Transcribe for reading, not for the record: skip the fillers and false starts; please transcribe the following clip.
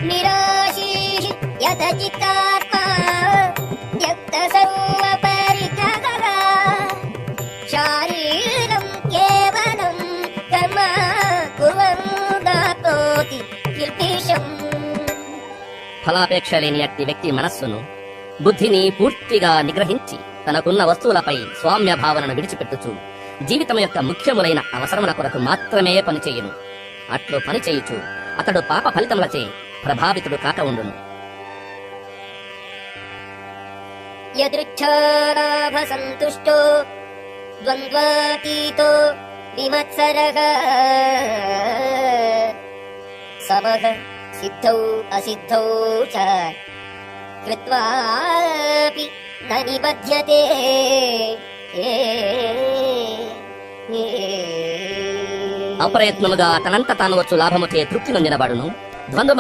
నిరాశీః యతచిత్తాత్మా త్యక్త సర్వపరిత్యాగః శారీరం కేవలం కర్మ కుర్వన్నాప్నోతి కిల్బిషం. ఫలాపేక్ష లేని అట్టి వ్యక్తి మనస్సును, బుద్ధిని పూర్తిగా నిగ్రహించి తనకున్న వస్తువులపై స్వామ్య భావనను విడిచిపెట్టుచు జీవితం యొక్క ముఖ్యములైన అవసరముల కొరకు మాత్రమే పనిచేయును. అట్లు పనిచేయుచు అతడు పాప ఫలితములచే ప్రభావితుడు కాక ఉండును. యదృచ్ఛాలాభ సంతుష్టో ద్వంద్వాతీతో విమత్సరః సమః సిద్ధౌ అసిద్ధౌ చ కృత్వాపి న నిబధ్యతే. అప్రయత్నముగా తనంత తాను వచ్చు లాభముచే తృప్తి నొందినవాడును ద్వంద్వ